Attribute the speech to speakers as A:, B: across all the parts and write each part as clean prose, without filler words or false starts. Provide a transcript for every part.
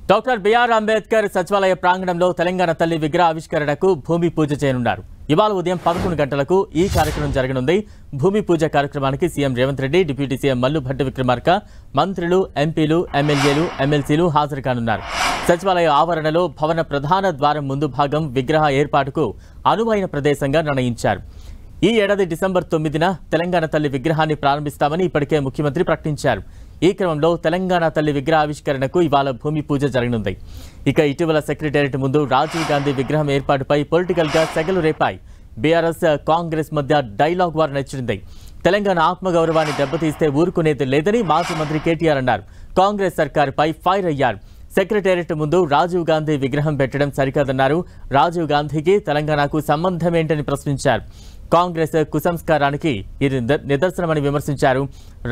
A: Doctor BR Ambedkar సచివాలయ ప్రాంగణంలో తెలంగాణ తల్లి విగ్రహ ఆవిష్కరణకు భూమి పూజ చేయనున్నారు. ఇవాళ ఉదయం 11 గంటలకు ఈ కార్యక్రమం జరగనుంది. భూమి పూజ కార్యక్రమానికి CM Revanth Reddy, deputy CM Mallu Bhatti Vikramarka, మంత్రులు, ఎంపీలు, ఎమ్మెల్యేలు, ఎమ్మెల్సీలు హాజరు కానున్నారు. సచివాలయ ఆవరణలో భవన ప్రధాన ద్వారం ముందు భాగం విగ్రహ ఏర్పాటుకు అనువైన ప్రదేశంగా నిర్ణయించారు. ఈ ఏడాది డిసెంబర్ 9న తెలంగాణ తల్లి విగ్రహాన్ని ప్రారంభిస్తామని ఇప్పటికే ముఖ్యమంత్రి ప్రకటించారు. ఈ క్రమంలో తెలంగాణ తల్లి విగ్రహ ఆవిష్కరణకు ఇవాళ భూమి పూజ జరగనుంది. ఇక ఇటీవల సెక్రటేరియట్ ముందు రాజీవ్ గాంధీ విగ్రహం ఏర్పాటుపై పొలిటికల్ గా సెగలు రేపాయి. బీఆర్ఎస్ కాంగ్రెస్ మధ్య డైలాగ్ వార్ నడిచింది. తెలంగాణ ఆత్మగౌరవాన్ని దెబ్బతీస్తే ఊరుకునేది లేదని మాజీ మంత్రి కేటీఆర్ అన్నారు. కాంగ్రెస్ సర్కారుపై ఫైర్ అయ్యారు. సెక్రటేరియట్ ముందు రాజీవ్ గాంధీ విగ్రహం పెట్టడం సరికాదన్నారు. రాజీవ్ గాంధీకి తెలంగాణకు సంబంధం ఏంటని ప్రశ్నించారు. కాంగ్రెస్ కుసంస్కారానికి ఇది నిదర్శనమని విమర్శించారు.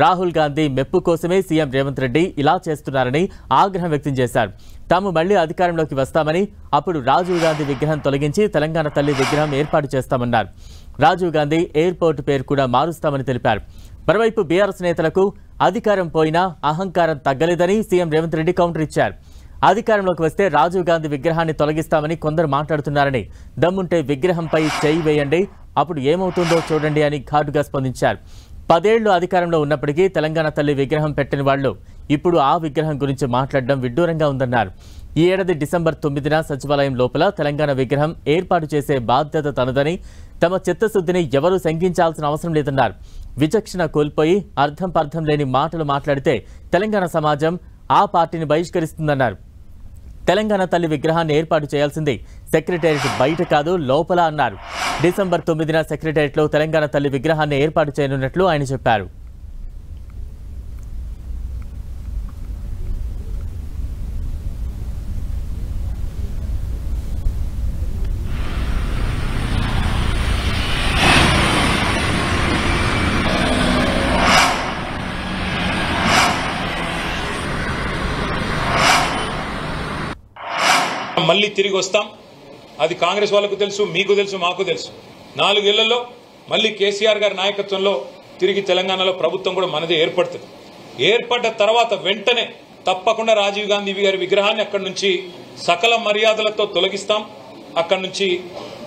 A: రాహుల్ గాంధీ మెప్పు కోసమే సీఎం రేవంత్ రెడ్డి ఇలా చేస్తున్నారని ఆగ్రహం వ్యక్తం చేశారు. తాము మళ్లీ అధికారంలోకి వస్తామని, అప్పుడు రాజీవ్ గాంధీ విగ్రహం తొలగించి తెలంగాణ తల్లి విగ్రహం ఏర్పాటు చేస్తామన్నారు. రాజీవ్ గాంధీ ఎయిర్పోర్ట్ పేరు కూడా మారుస్తామని తెలిపారు. మరోవైపు బీఆర్ఎస్ నేతలకు అధికారం పోయినా అహంకారం తగ్గలేదని సీఎం రేవంత్ రెడ్డి కౌంటర్ ఇచ్చారు. అధికారంలోకి వస్తే రాజీవ్ గాంధీ విగ్రహాన్ని తొలగిస్తామని కొందరు మాట్లాడుతున్నారని, దమ్ముంటే విగ్రహంపై చేయి వేయండి, అప్పుడు ఏమవుతుందో చూడండి అని ఘాటుగా స్పందించారు. 10 ఏళ్లు అధికారంలో ఉన్నప్పటికీ తెలంగాణ తల్లి విగ్రహం పెట్టిన వాళ్లు ఇప్పుడు ఆ విగ్రహం గురించి మాట్లాడడం విడ్డూరంగా ఉందన్నారు. ఈ ఏడాది డిసెంబర్ 9న సచివాలయం లోపల తెలంగాణ విగ్రహం ఏర్పాటు చేసే బాధ్యత తనదని, తమ చిత్తశుద్ధిని ఎవరూ శంకించాల్సిన అవసరం లేదన్నారు. విచక్షణ కోల్పోయి అర్థం పర్థం లేని మాటలు మాట్లాడితే తెలంగాణ సమాజం ఆ పార్టీని బహిష్కరిస్తుందన్నారు. తెలంగాణ తల్లి విగ్రహాన్ని ఏర్పాటు చేయాల్సింది సెక్రటేరియట్ బయట కాదు, లోపల అన్నారు. డిసెంబర్ 9న సెక్రటేరియట్లో తెలంగాణ తల్లి విగ్రహాన్ని ఏర్పాటు చేయనున్నట్లు ఆయన చెప్పారు.
B: మళ్ళీ తిరిగి వస్తాం. అది కాంగ్రెస్ వాళ్ళకు తెలుసు, మీకు తెలుసు, మాకు తెలుసు. 4 ఏళ్లలో మళ్ళీ కేసీఆర్ గారి నాయకత్వంలో తిరిగి తెలంగాణలో ప్రభుత్వం కూడా మనదే ఏర్పడుతుంది. ఏర్పడ్డ తర్వాత వెంటనే తప్పకుండా రాజీవ్ గాంధీ గారి విగ్రహాన్ని అక్కడి నుంచి సకల మర్యాదలతో తొలగిస్తాం. అక్కడి నుంచి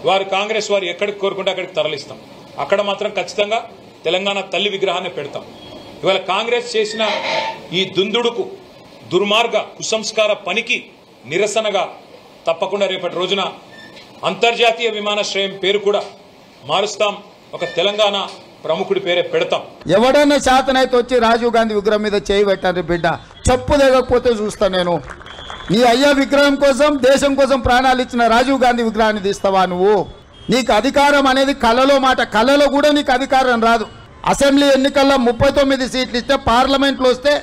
B: వారు కాంగ్రెస్ వారు ఎక్కడికి కోరుకుంటే అక్కడికి తరలిస్తాం. అక్కడ మాత్రం ఖచ్చితంగా తెలంగాణ తల్లి విగ్రహాన్ని పెడతాం. ఇవాళ కాంగ్రెస్ చేసిన ఈ దుందుడుకు, దుర్మార్గ కుసంస్కార పనికి నిరసనగా తప్పకుండా రేపటి రోజున అంతర్జాతీయ విమానాశ్రయం పేరు కూడా మారుస్తాం. ఒక తెలంగాణ ప్రముఖుడి పేరే పెడతాం.
C: ఎవడన్నా శాతనైతే వచ్చి రాజీవ్ గాంధీ విగ్రహం మీద చేయి పెట్టారు బిడ్డ, చెప్పు దిగకపోతే చూస్తా నేను. నీ అయ్యా విగ్రహం కోసం, దేశం కోసం ప్రాణాలు ఇచ్చిన రాజీవ్ గాంధీ విగ్రహాన్ని తీస్తావా నువ్వు? నీకు అధికారం అనేది కలలో మాట, కలలో కూడా నీకు అధికారం రాదు. అసెంబ్లీ ఎన్నికల్లో 39 సీట్లు ఇస్తే పార్లమెంట్లో వస్తే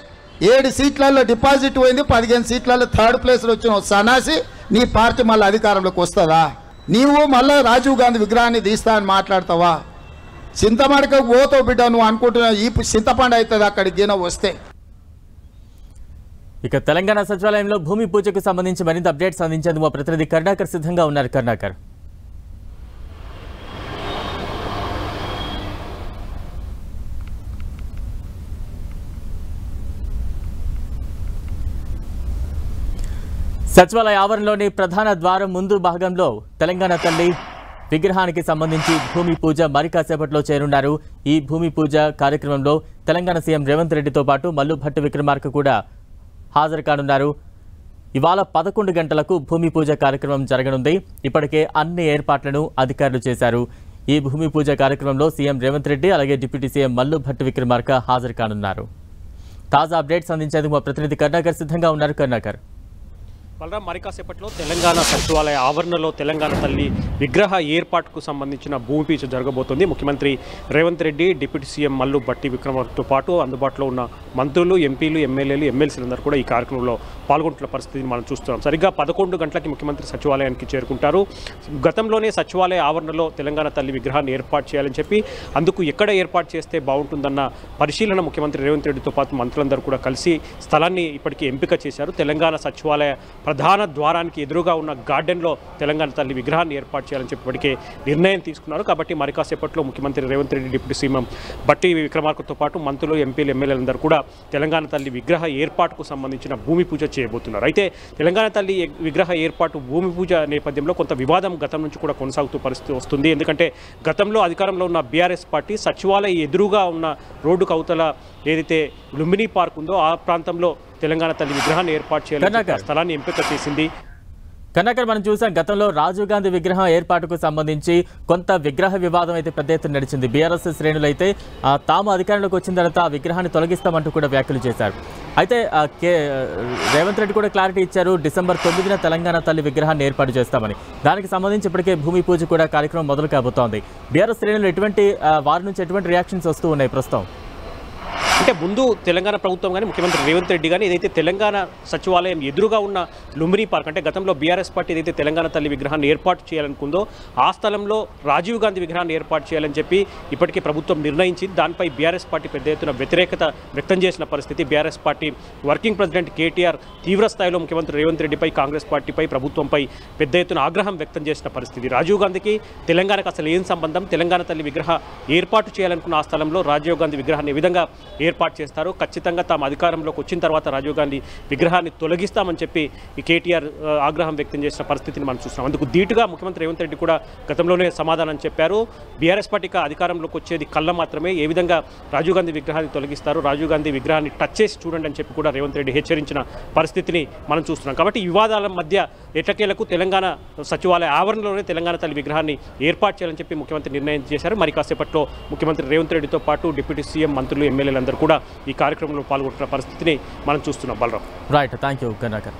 C: 7 సీట్లలో డిపాజిట్ పోయింది, 15 సీట్లలో 3rd ప్లేస్లో వచ్చిన సన్నాసి నీ పార్టీ మళ్ళీ అధికారంలోకి వస్తుందా? నీవు మళ్ళీ రాజీవ్ గాంధీ విగ్రహాన్ని తీస్తా అని మాట్లాడతావా? చింతమడకకు పోతావు బిడ్డ, నువ్వు అనుకుంటున్నా ఈ చింతపండు అవుతుంది అక్కడికి గిన వస్తే.
A: ఇక తెలంగాణ సచివాలయంలో భూమి పూజకు సంబంధించి మరింత అప్డేట్స్ అందించేందుకు మా ప్రతినిధి కరుణాకర్ సిద్ధంగా ఉన్నారు. కరుణాకర్, సచివాలయ ఆవరణలోని ప్రధాన ద్వారం ముందు భాగంలో తెలంగాణ తల్లి విగ్రహానికి సంబంధించి భూమి పూజ మరి కాసేపట్లో చేరున్నారు. ఈ భూమి పూజ కార్యక్రమంలో తెలంగాణ సీఎం రేవంత్ రెడ్డితో పాటు మల్లు భట్టి విక్రమార్క కూడా హాజరు కానున్నారు. ఇవాళ 11 గంటలకు భూమి పూజ కార్యక్రమం జరగనుంది. ఇప్పటికే అన్ని ఏర్పాట్లను అధికారులు చేశారు. ఈ భూమి పూజ కార్యక్రమంలో సీఎం రేవంత్ రెడ్డి అలాగే డిప్యూటీ సీఎం మల్లు భట్టి విక్రమార్క హాజరు కానున్నారు. తాజా అప్డేట్స్ అందించేందుకు మా ప్రతినిధి కరుణాకర్ సిద్ధంగా ఉన్నారు. కరుణాకర్,
D: బలరాం, మరి కాసేపట్లో తెలంగాణ సచివాలయ ఆవరణలో తెలంగాణ తల్లి విగ్రహ ఏర్పాటుకు సంబంధించిన భూమి పూజ జరగబోతోంది. ముఖ్యమంత్రి రేవంత్ రెడ్డి, డిప్యూటీ సీఎం మల్లు భట్టి విక్రమార్కతో పాటు అందుబాటులో ఉన్న మంత్రులు, ఎంపీలు, ఎమ్మెల్యేలు, ఎమ్మెల్సీలందరూ కూడా ఈ కార్యక్రమంలో పాల్గొంటున్న పరిస్థితిని మనం చూస్తున్నాం. సరిగ్గా 11 గంటలకి ముఖ్యమంత్రి సచివాలయానికి చేరుకుంటారు. గతంలోనే సచివాలయ ఆవరణలో తెలంగాణ తల్లి విగ్రహాన్ని ఏర్పాటు చేయాలని చెప్పి, అందుకు ఎక్కడ ఏర్పాటు చేస్తే బాగుంటుందన్న పరిశీలన ముఖ్యమంత్రి రేవంత్ రెడ్డితో పాటు మంత్రులందరూ కూడా కలిసి స్థలాన్ని ఇప్పటికీ ఎంపిక చేశారు. తెలంగాణ సచివాలయ ప్రధాన ద్వారానికి ఎదురుగా ఉన్న గార్డెన్లో తెలంగాణ తల్లి విగ్రహాన్ని ఏర్పాటు చేయాలని చెప్పి ఇప్పటికే నిర్ణయం తీసుకున్నారు. కాబట్టి మరి కాసేపట్లో ముఖ్యమంత్రి రేవంత్ రెడ్డి, డిప్యూటీ సీఎం బట్టి విక్రమార్కతో పాటు మంత్రులు, ఎంపీలు, ఎమ్మెల్యేలందరూ కూడా తెలంగాణ తల్లి విగ్రహ ఏర్పాటుకు సంబంధించిన భూమి పూజ చేయబోతున్నారు. అయితే తెలంగాణ తల్లి విగ్రహ ఏర్పాటు భూమి పూజ నేపథ్యంలో కొంత వివాదం గతం నుంచి కూడా కొనసాగుతూ పరిస్థితి వస్తుంది. ఎందుకంటే గతంలో అధికారంలో ఉన్న బీఆర్ఎస్ పార్టీ సచివాలయ ఎదురుగా ఉన్న రోడ్డుకు అవతల ఏదైతే లుంబినీ పార్క్ ఉందో ఆ ప్రాంతంలో తెలంగాణ తల్లి విగ్రహాన్ని ఏర్పాటు చేయాలని స్థలాన్ని ఎంపిక చేసింది.
A: కన్నాకర్, మనం చూసాం గతంలో రాజీవ్ గాంధీ విగ్రహం ఏర్పాటుకు సంబంధించి కొంత విగ్రహ వివాదం అయితే పెద్ద ఎత్తున నడిచింది. బీఆర్ఎస్ శ్రేణులు అయితే తాము అధికారంలోకి వచ్చిన తర్వాత ఆ విగ్రహాన్ని తొలగిస్తామంటూ కూడా వ్యాఖ్యలు చేశారు. అయితే రేవంత్ రెడ్డి కూడా క్లారిటీ ఇచ్చారు, డిసెంబర్ 9న తెలంగాణ తల్లి విగ్రహాన్ని ఏర్పాటు చేస్తామని. దానికి సంబంధించి ఇప్పటికే భూమి పూజ కూడా కార్యక్రమం మొదలు కాబోతోంది. బీఆర్ఎస్ శ్రేణులు వారి నుంచి ఎటువంటి రియాక్షన్స్ వస్తూ ఉన్నాయి ప్రస్తుతం?
D: అంటే ముందు తెలంగాణ ప్రభుత్వం కానీ ముఖ్యమంత్రి రేవంత్ రెడ్డి కానీ ఏదైతే తెలంగాణ సచివాలయం ఎదురుగా ఉన్న లుంబినీ పార్క్, అంటే గతంలో బీఆర్ఎస్ పార్టీ ఏదైతే తెలంగాణ తల్లి విగ్రహాన్ని ఏర్పాటు చేయాలనుకుందో ఆ స్థలంలో రాజీవ్ గాంధీ విగ్రహాన్ని ఏర్పాటు చేయాలని చెప్పి ఇప్పటికే ప్రభుత్వం నిర్ణయించింది. దానిపై బీఆర్ఎస్ పార్టీ పెద్ద ఎత్తున వ్యతిరేకత వ్యక్తం చేసిన పరిస్థితి. BRS party working president KTR తీవ్ర స్థాయిలో ముఖ్యమంత్రి రేవంత్ రెడ్డిపై, కాంగ్రెస్ పార్టీపై, ప్రభుత్వంపై పెద్ద ఎత్తున ఆగ్రహం వ్యక్తం చేసిన పరిస్థితి. రాజీవ్ గాంధీకి తెలంగాణకు అసలు ఏం సంబంధం? తెలంగాణ తల్లి విగ్రహ ఏర్పాటు చేయాలనుకున్న ఆ స్థలంలో రాజీవ్ గాంధీ విగ్రహాన్ని ఏ విధంగా ఏర్పాటు చేస్తారు? ఖచ్చితంగా తాము అధికారంలోకి వచ్చిన తర్వాత రాజీవ్ గాంధీ విగ్రహాన్ని తొలగిస్తామని చెప్పి ఈ కేటీఆర్ ఆగ్రహం వ్యక్తం చేసిన పరిస్థితిని మనం చూస్తున్నాం. అందుకు ధీటుగా ముఖ్యమంత్రి రేవంత్ రెడ్డి కూడా గతంలోనే సమాధానం చెప్పారు. బీఆర్ఎస్ పార్టీకి అధికారంలోకి వచ్చేది కళ్ళ మాత్రమే, ఏ విధంగా రాజీవ్ గాంధీ విగ్రహాన్ని తొలగిస్తారు, రాజీవ్ గాంధీ విగ్రహాన్ని టచ్ చేసి చూడండి అని చెప్పి కూడా రేవంత్ రెడ్డి హెచ్చరించిన పరిస్థితిని మనం చూస్తున్నాం. కాబట్టి ఈ వివాదాల మధ్య ఎట్టకేలకు తెలంగాణ సచివాలయ ఆవరణలోనే తెలంగాణ తల్లి విగ్రహాన్ని ఏర్పాటు చేయాలని చెప్పి ముఖ్యమంత్రి నిర్ణయం చేశారు. మరి కాసేపట్లో ముఖ్యమంత్రి రేవంత్ రెడ్డితో పాటు డిప్యూటీ సీఎం, మంత్రులు, ఎమ్మెల్యేలందరూ కూడా ఈ కార్యక్రమంలో పాల్గొంటున్న పరిస్థితిని మనం చూస్తున్నాం. బలరాం.
A: Right, thank you కన్నాకర్.